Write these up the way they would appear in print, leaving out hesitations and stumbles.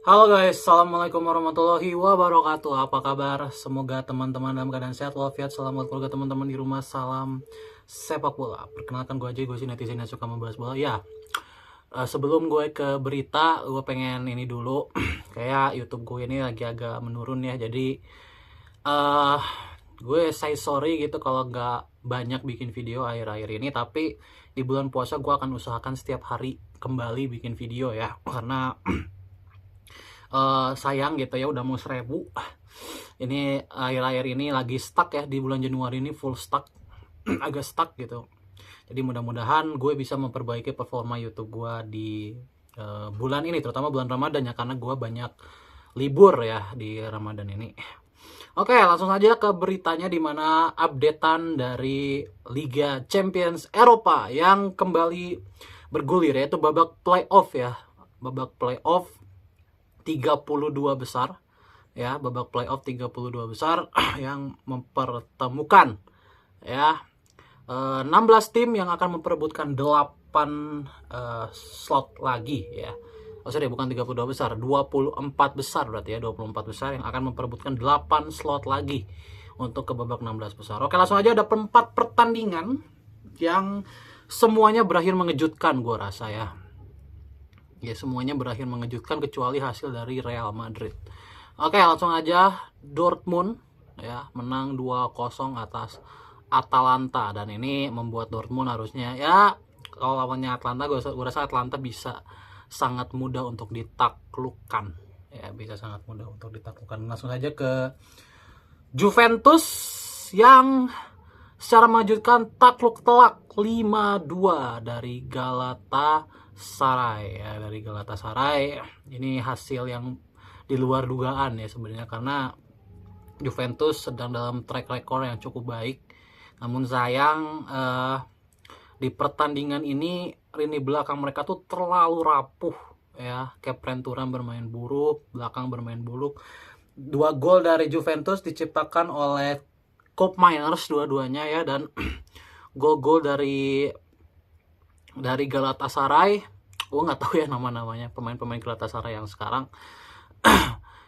Halo guys, Assalamualaikum warahmatullahi wabarakatuh. Apa kabar? Semoga teman-teman dalam keadaan sehat walafiat. Salam buat keluarga teman-teman di rumah. Salam sepak bola. Perkenalkan gue sih netizen yang suka membahas bola. Ya, sebelum gue ke berita, gue pengen ini dulu. Kayak YouTube gue ini lagi agak menurun ya. Jadi, eh gue say sorry gitu kalau nggak banyak bikin video akhir-akhir ini. Tapi di bulan puasa gue akan usahakan setiap hari kembali bikin video ya. Karena sayang gitu ya, udah mau 1000. Ini akhir-akhir ini lagi stuck ya, di bulan Januari ini full stuck. Agak stuck gitu. Jadi mudah-mudahan gue bisa memperbaiki performa YouTube gue di bulan ini, terutama bulan Ramadan ya, karena gue banyak libur ya di Ramadan ini. Oke, langsung saja ke beritanya, di mana updatean dari Liga Champions Eropa yang kembali bergulir, yaitu babak playoff ya. Babak playoff 32 besar ya, babak playoff 32 besar yang mempertemukan ya 16 tim yang akan memperebutkan 8 slot lagi ya. Oh sorry, bukan 32 besar, 24 besar berarti ya, 24 besar yang akan memperebutkan 8 slot lagi untuk ke babak 16 besar. Oke, langsung aja, ada 4 pertandingan yang semuanya berakhir mengejutkan gue rasa ya. Ya, semuanya berakhir mengejutkan kecuali hasil dari Real Madrid. Oke, langsung aja. Dortmund ya menang 2-0 atas Atalanta, dan ini membuat Dortmund harusnya ya, kalau lawannya Atlanta, gue rasa Atlanta bisa sangat mudah untuk ditaklukkan ya, bisa sangat mudah untuk ditaklukkan. Langsung saja ke Juventus yang secara mengejutkan takluk telak 5-2 dari Galatasaray ya, dari Galatasaray. Ini hasil yang di luar dugaan ya sebenarnya, karena Juventus sedang dalam track record yang cukup baik. Namun sayang di pertandingan ini lini belakang mereka tuh terlalu rapuh ya. Kepren Thuram bermain buruk, belakang bermain buruk. 2 gol dari Juventus diciptakan oleh Koop Miners dua-duanya ya, dan gol-gol dari Galatasaray, gue nggak tahu ya nama-namanya pemain-pemain Galatasaray yang sekarang.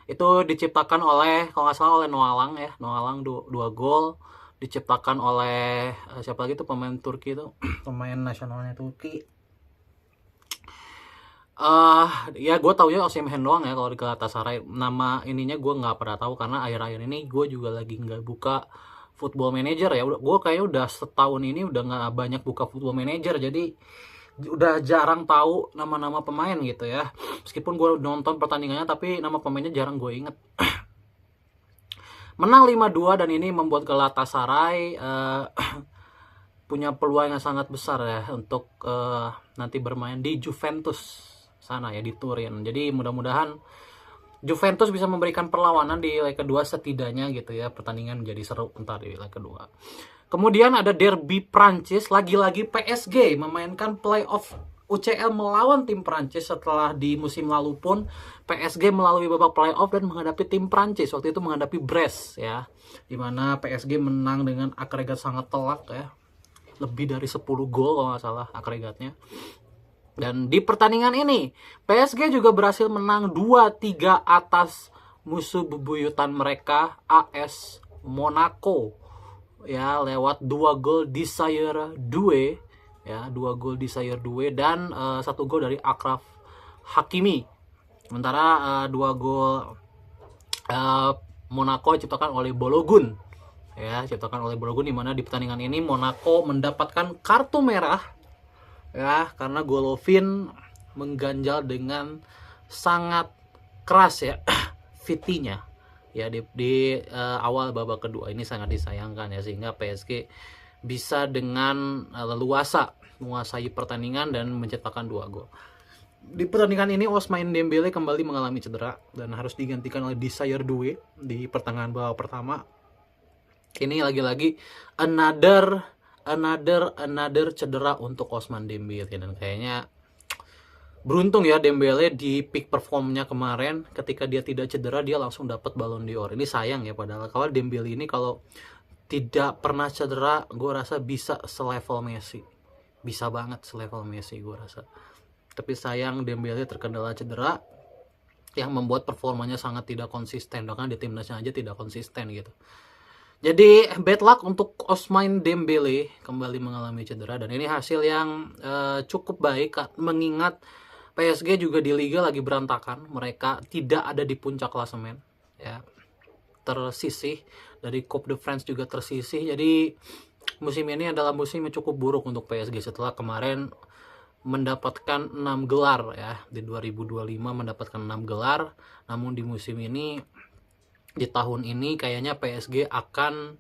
Itu diciptakan oleh, kalau nggak salah, oleh Noalang ya. Noalang 2 gol diciptakan oleh siapa lagi tuh, pemain Turki itu pemain nasionalnya Turki. Ya gue taunya Osimhen doang ya kalau di Galatasaray. Nama ininya gue nggak pernah tahu, karena akhir-akhir ini gue juga lagi nggak buka Football Manager ya. Gue kayaknya udah setahun ini udah nggak banyak buka Football Manager, jadi udah jarang tahu nama-nama pemain gitu ya. Meskipun gue nonton pertandingannya, tapi nama pemainnya jarang gue inget. Menang 5-2, dan ini membuat Galatasaray punya peluang yang sangat besar ya untuk nanti bermain di Juventus sana ya, di Turin. Jadi mudah-mudahan Juventus bisa memberikan perlawanan di leg kedua setidaknya gitu ya. Pertandingan menjadi seru entar di leg kedua. Kemudian ada derby Prancis, lagi-lagi PSG memainkan playoff UCL melawan tim Prancis. Setelah di musim lalu pun PSG melalui babak playoff dan menghadapi tim Prancis, waktu itu menghadapi Brest ya, dimana PSG menang dengan agregat sangat telak ya, lebih dari 10 gol kalau nggak salah agregatnya. Dan di pertandingan ini PSG juga berhasil menang 2-3 atas musuh bebuyutan mereka AS Monaco ya, lewat 2 gol Desire Doué ya, 2 gol Desire Doué dan 1 gol dari Achraf Hakimi. Sementara 2 gol Monaco diciptakan oleh Balogun ya, diciptakan oleh Balogun, di mana di pertandingan ini Monaco mendapatkan kartu merah ya, karena Golovin mengganjal dengan sangat keras ya fitinya ya di awal babak kedua. Ini sangat disayangkan ya, sehingga PSG bisa dengan leluasa menguasai pertandingan dan menciptakan 2 gol. Di pertandingan ini Ousmane Dembélé kembali mengalami cedera dan harus digantikan oleh Desire Doué di pertengahan babak pertama. Ini lagi-lagi another cedera untuk Ousmane Dembélé, dan kayaknya beruntung ya Dembélé di peak performnya kemarin. Ketika dia tidak cedera, dia langsung dapat Ballon d'Or. Ini sayang ya, padahal kalau Dembélé ini kalau tidak pernah cedera, gue rasa bisa selevel Messi. Bisa banget selevel Messi gue rasa. Tapi sayang Dembélé terkendala cedera. yang membuat performanya sangat tidak konsisten, bahkan di timnasnya aja tidak konsisten gitu. Jadi bad luck untuk Ousmane Dembele kembali mengalami cedera, dan ini hasil yang cukup baik mengingat PSG juga di liga lagi berantakan, mereka tidak ada di puncak klasemen ya, tersisih dari Coupe de France juga tersisih. Jadi musim ini adalah musim yang cukup buruk untuk PSG setelah kemarin mendapatkan 6 gelar ya, di 2025 mendapatkan 6 gelar, namun di musim ini, di tahun ini kayaknya PSG akan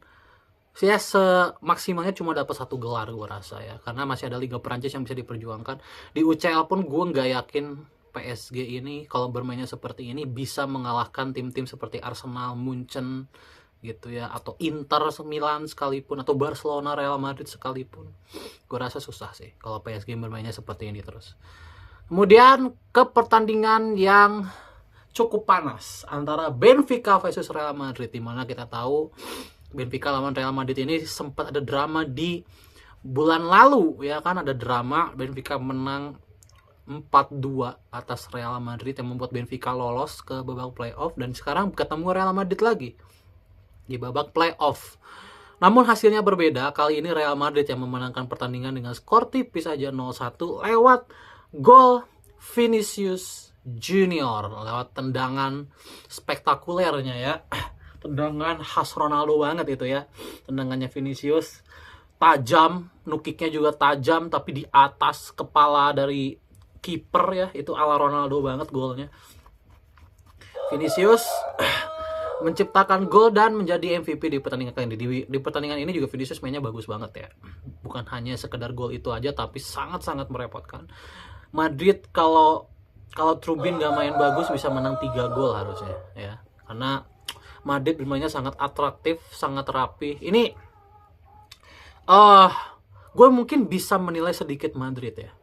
ya semaksimalnya cuma dapat 1 gelar gue rasa ya, karena masih ada Liga Perancis yang bisa diperjuangkan. Di UCL pun gue nggak yakin PSG ini kalau bermainnya seperti ini bisa mengalahkan tim-tim seperti Arsenal, Munchen gitu ya, atau Inter Milan sekalipun, atau Barcelona, Real Madrid sekalipun. Gue rasa susah sih kalau PSG bermainnya seperti ini terus. Kemudian ke pertandingan yang cukup panas antara Benfica versus Real Madrid, dimana kita tahu Benfica lawan Real Madrid ini sempat ada drama di bulan lalu ya kan, ada drama Benfica menang 4-2 atas Real Madrid yang membuat Benfica lolos ke babak playoff, dan sekarang ketemu Real Madrid lagi di babak playoff. Namun hasilnya berbeda, kali ini Real Madrid yang memenangkan pertandingan dengan skor tipis aja 0-1 lewat gol Vinicius Junior, lewat tendangan spektakulernya ya, tendangan khas Ronaldo banget itu ya, tendangannya Vinicius tajam, nukiknya juga tajam, tapi di atas kepala dari kiper ya, itu ala Ronaldo banget golnya. Vinicius menciptakan gol dan menjadi MVP di pertandingan kali ini. Di pertandingan ini juga Vinicius mainnya bagus banget ya, bukan hanya sekedar gol itu aja, tapi sangat-sangat merepotkan. Madrid kalau Trubin gak main bagus bisa menang 3 gol harusnya ya, karena Madrid bermainnya sangat atraktif, sangat rapi. Ini gue mungkin bisa menilai sedikit Madrid ya,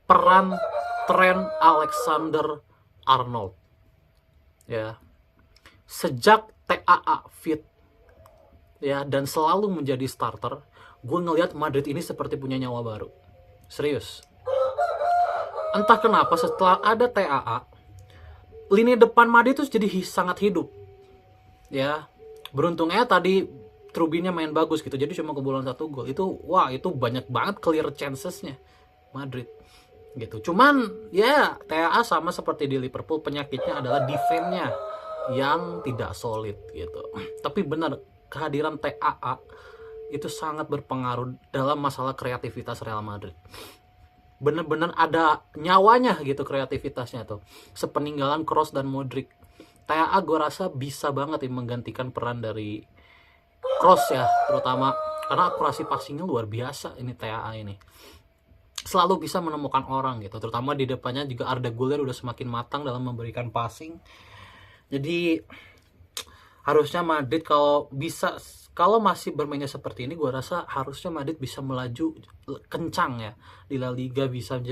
peran Trent Alexander-Arnold ya, sejak TAA fit ya dan selalu menjadi starter, gue ngelihat Madrid ini seperti punya nyawa baru, serius. Entah kenapa setelah ada TAA, lini depan Madrid itu jadi sangat hidup ya. Beruntungnya tadi Trubinnya main bagus gitu, jadi cuma kebobolan 1 gol. Itu wah, itu banyak banget clear chancesnya Madrid gitu. Cuman ya TAA sama seperti di Liverpool, penyakitnya adalah defense-nya yang tidak solid gitu. Tapi benar, kehadiran TAA itu sangat berpengaruh dalam masalah kreativitas Real Madrid. Bener-bener ada nyawanya gitu kreativitasnya tuh, sepeninggalan Kroos dan Modric. TAA gue rasa bisa banget menggantikan peran dari Kroos ya, terutama karena akurasi passingnya luar biasa ini. TAA ini selalu bisa menemukan orang gitu, terutama di depannya juga Arda Güler udah semakin matang dalam memberikan passing. Jadi harusnya Madrid kalau masih bermainnya seperti ini, gue rasa harusnya Madrid bisa melaju kencang ya di La Liga, bisa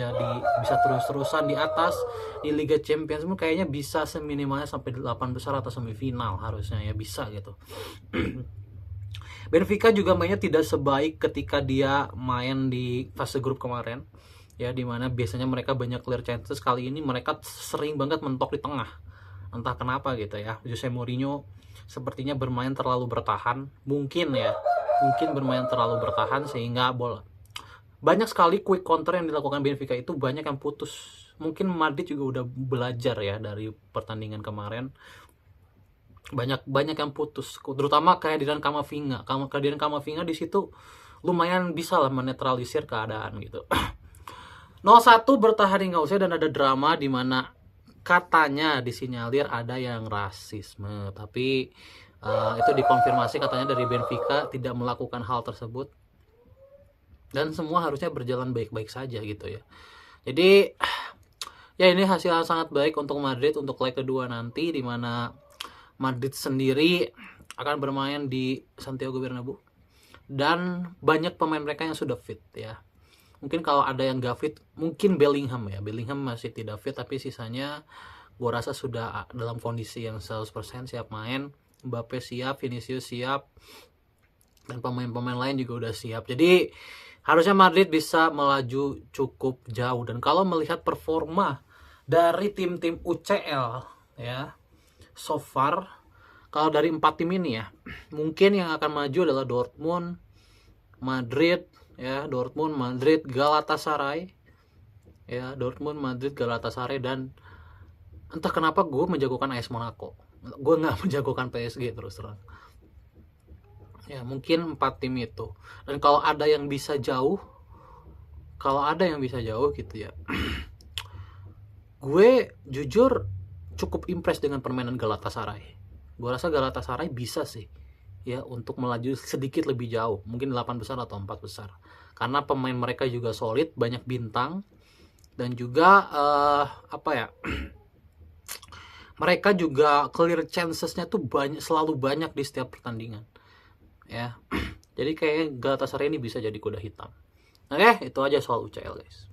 terus-terusan di atas. Di Liga Champions pun kayaknya bisa seminimalnya sampai 8 besar atau semifinal, harusnya ya bisa gitu. Benfica juga mainnya tidak sebaik ketika dia main di fase grup kemarin ya, dimana biasanya mereka banyak clear chances. Kali ini mereka sering banget mentok di tengah, entah kenapa gitu ya. Jose Mourinho sepertinya bermain terlalu bertahan, mungkin bermain terlalu bertahan sehingga banyak sekali quick counter yang dilakukan Benfica itu banyak yang putus. Mungkin Madrid juga udah belajar ya dari pertandingan kemarin, banyak yang putus, terutama kehadiran Camavinga di situ lumayan bisa lah menetralisir keadaan gitu. 0-1 bertahan hingga usai, dan ada drama di mana katanya disinyalir ada yang rasisme, tapi itu dikonfirmasi katanya dari Benfica tidak melakukan hal tersebut, dan semua harusnya berjalan baik-baik saja gitu ya. Jadi ya ini hasil yang sangat baik untuk Madrid untuk leg kedua nanti, di mana Madrid sendiri akan bermain di Santiago Bernabeu, dan banyak pemain mereka yang sudah fit ya. Mungkin kalau ada yang gak fit, mungkin Bellingham masih tidak fit, tapi sisanya gue rasa sudah dalam kondisi yang 100% siap main. Mbappe siap, Vinicius siap, dan pemain-pemain lain juga udah siap. Jadi harusnya Madrid bisa melaju cukup jauh. Dan kalau melihat performa dari tim-tim UCL ya. So far kalau dari 4 tim ini ya, mungkin yang akan maju adalah Dortmund, Madrid, ya, Dortmund, Madrid, Galatasaray, ya, Dortmund, Madrid, Galatasaray, dan entah kenapa gue menjagokan AS Monaco. Gue nggak menjagokan PSG terus terang. Ya, mungkin 4 tim itu. Dan kalau ada yang bisa jauh gitu ya, gue jujur cukup impress dengan permainan Galatasaray. Gue rasa Galatasaray bisa sih ya untuk melaju sedikit lebih jauh, mungkin 8 besar atau 4 besar, karena pemain mereka juga solid, banyak bintang, dan juga mereka juga clear chancesnya tuh selalu banyak di setiap pertandingan ya. Jadi kayaknya Galatasaray ini bisa jadi kuda hitam. Oke, itu aja soal UCL guys.